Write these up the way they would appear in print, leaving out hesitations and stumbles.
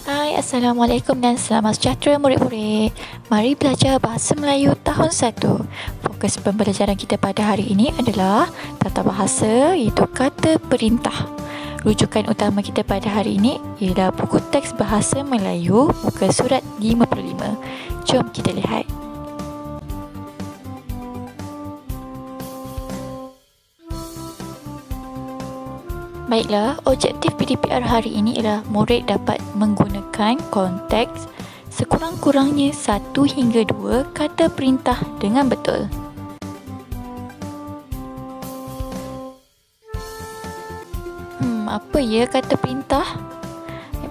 Hai, Assalamualaikum dan selamat sejahtera murid-murid. Mari belajar Bahasa Melayu tahun 1. Fokus pembelajaran kita pada hari ini adalah tata bahasa iaitu kata perintah. Rujukan utama kita pada hari ini ialah buku teks Bahasa Melayu muka surat 55. Jom kita lihat. Baiklah, objektif PDPR hari ini ialah murid dapat menggunakan konteks sekurang-kurangnya 1 hingga 2 kata perintah dengan betul. Apa ya kata perintah?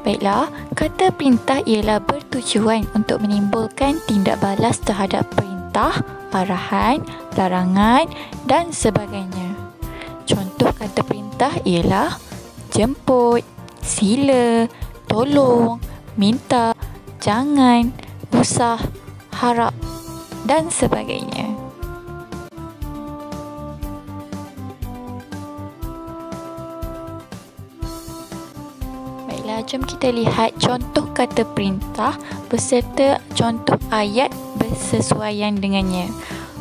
Baiklah, kata perintah ialah bertujuan untuk menimbulkan tindak balas terhadap perintah, arahan, larangan dan sebagainya. Contoh kata perintah ialah jemput, sila, tolong, minta, jangan, usah, harap dan sebagainya. Baiklah, jom kita lihat contoh kata perintah beserta contoh ayat bersesuaian dengannya.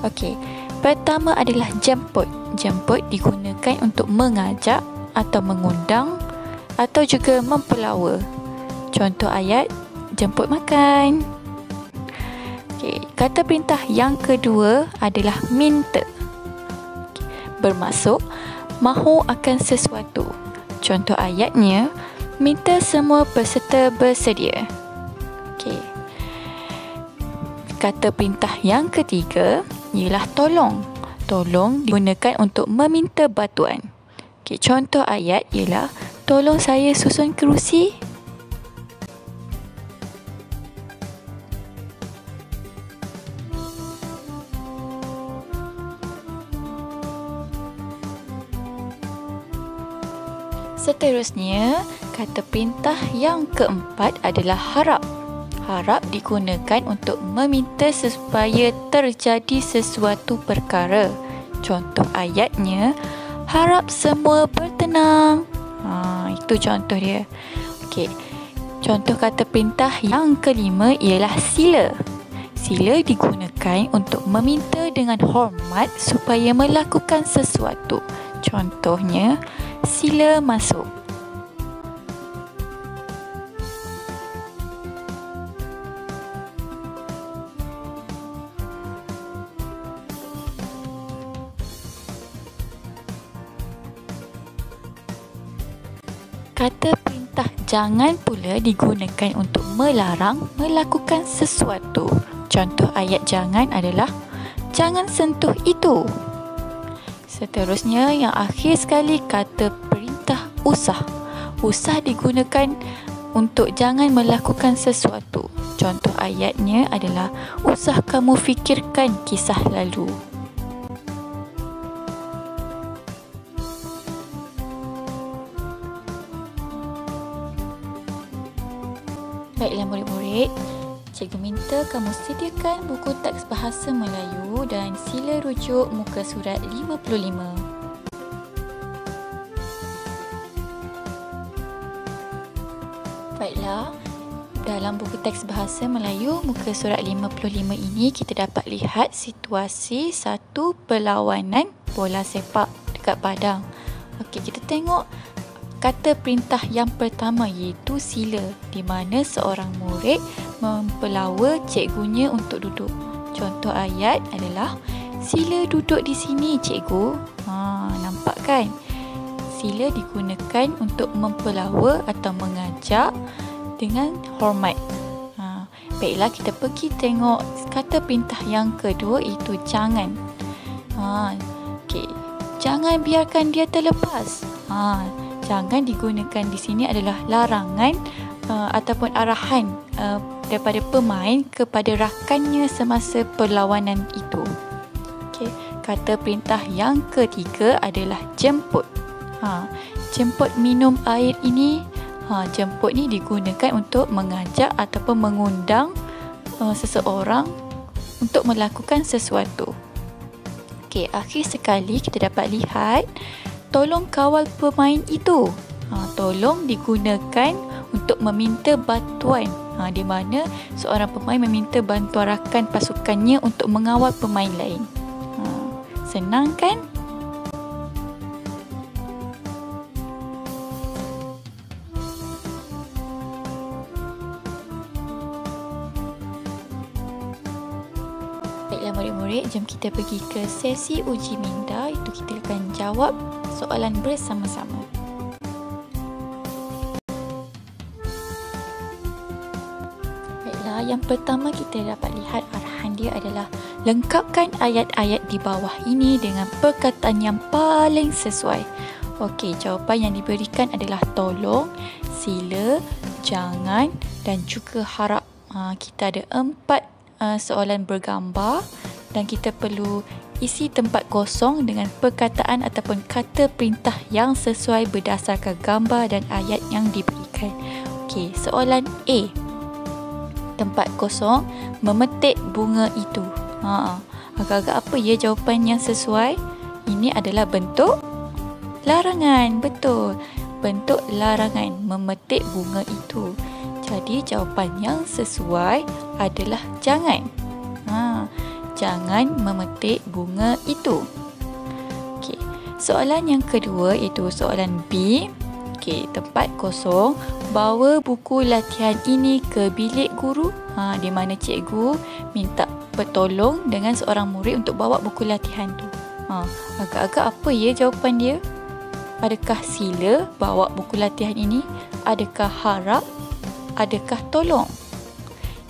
Okey, pertama adalah jemput. Jemput digunakan untuk mengajak atau mengundang atau juga mempelawa. Contoh ayat, jemput makan. Okey, kata perintah yang kedua adalah minta. Bermaksud mahu akan sesuatu. Contoh ayatnya, minta semua peserta bersedia. Okey. Kata perintah yang ketiga ialah tolong. Tolong digunakan untuk meminta bantuan. Okay, contoh ayat ialah tolong saya susun kerusi. Seterusnya, kata perintah yang keempat adalah harap. Harap digunakan untuk meminta supaya terjadi sesuatu perkara. Contoh ayatnya, harap semua bertenang. Itu contoh dia. Okey. Contoh kata perintah yang kelima ialah sila. Sila digunakan untuk meminta dengan hormat supaya melakukan sesuatu. Contohnya, sila masuk. Kata perintah jangan pula digunakan untuk melarang melakukan sesuatu. Contoh ayat jangan adalah jangan sentuh itu. Seterusnya, yang akhir sekali, kata perintah usah. Usah digunakan untuk jangan melakukan sesuatu. Contoh ayatnya adalah usah kamu fikirkan kisah lalu. Baiklah murid-murid, cikgu minta kamu sediakan buku teks Bahasa Melayu dan sila rujuk muka surat 55. Baiklah, dalam buku teks Bahasa Melayu muka surat 55 ini kita dapat lihat situasi satu perlawanan bola sepak dekat padang. Okey, kita tengok kata perintah yang pertama iaitu sila, di mana seorang murid mempelawa cikgunya untuk duduk. Contoh ayat adalah sila duduk di sini cikgu. Nampak kan? Sila digunakan untuk mempelawa atau mengajak dengan hormat. Baiklah, kita pergi tengok kata perintah yang kedua iaitu jangan. Okey, jangan biarkan dia terlepas. Jangan digunakan di sini adalah larangan ataupun arahan daripada pemain kepada rakannya semasa perlawanan itu. Okey, kata perintah yang ketiga adalah jemput. Jemput minum air ini, jemput ni digunakan untuk mengajak ataupun mengundang seseorang untuk melakukan sesuatu. Okey, akhir sekali kita dapat lihat tolong kawal pemain itu. Tolong digunakan untuk meminta bantuan. Di mana seorang pemain meminta bantuan rakan pasukannya untuk mengawal pemain lain. Senang kan? Baiklah murid-murid, jom kita pergi ke sesi uji minda. Itu kita akan jawab soalan bersama-sama. Baiklah, yang pertama kita dapat lihat arahan dia adalah lengkapkan ayat-ayat di bawah ini dengan perkataan yang paling sesuai. Okey, jawapan yang diberikan adalah tolong, sila, jangan dan juga harap. Kita ada 4 soalan bergambar dan kita perlu isi tempat kosong dengan perkataan ataupun kata perintah yang sesuai berdasarkan gambar dan ayat yang diberikan. Okey, soalan A. Tempat kosong, memetik bunga itu. Agak-agak apa ya jawapan yang sesuai? Ini adalah bentuk larangan. Betul. Bentuk larangan memetik bunga itu. Jadi jawapan yang sesuai adalah jangan. Jangan memetik bunga itu. Okey. Soalan yang kedua iaitu soalan B. Okey, tempat kosong, bawa buku latihan ini ke bilik guru. Di mana cikgu minta bertolong dengan seorang murid untuk bawa buku latihan tu. Agak-agak apa ya jawapan dia? Adakah sila bawa buku latihan ini? Adakah harap? Adakah tolong?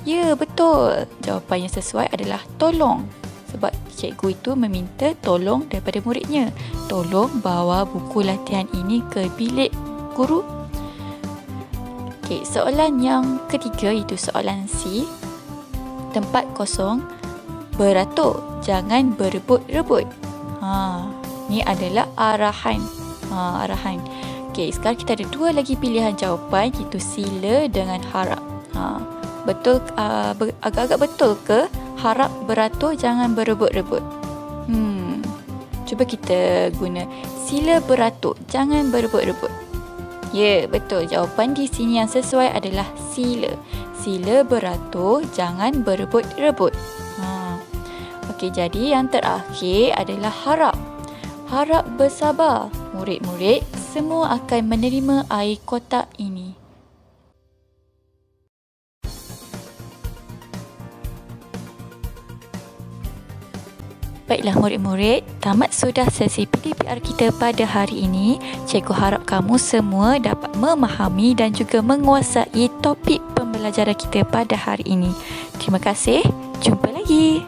Ya, betul. Jawapan yang sesuai adalah tolong. Sebab cikgu itu meminta tolong daripada muridnya. Tolong bawa buku latihan ini ke bilik guru. Okey, soalan yang ketiga itu soalan C. Tempat kosong, beratur, jangan berebut-rebut. Ni adalah arahan. Arahan. Okey, sekarang kita ada 2 lagi pilihan jawapan, iaitu sila dengan harap. Betul, agak-agak betul ke harap beratur jangan berebut-rebut? Cuba kita guna sila beratur jangan berebut-rebut. Ya, betul. Jawapan di sini yang sesuai adalah sila. Sila beratur jangan berebut-rebut. Okey, jadi yang terakhir adalah harap. Harap bersabar. Murid-murid semua akan menerima air kotak ini. Baiklah murid-murid, tamat sudah sesi PDPR kita pada hari ini. Cikgu harap kamu semua dapat memahami dan juga menguasai topik pembelajaran kita pada hari ini. Terima kasih, jumpa lagi.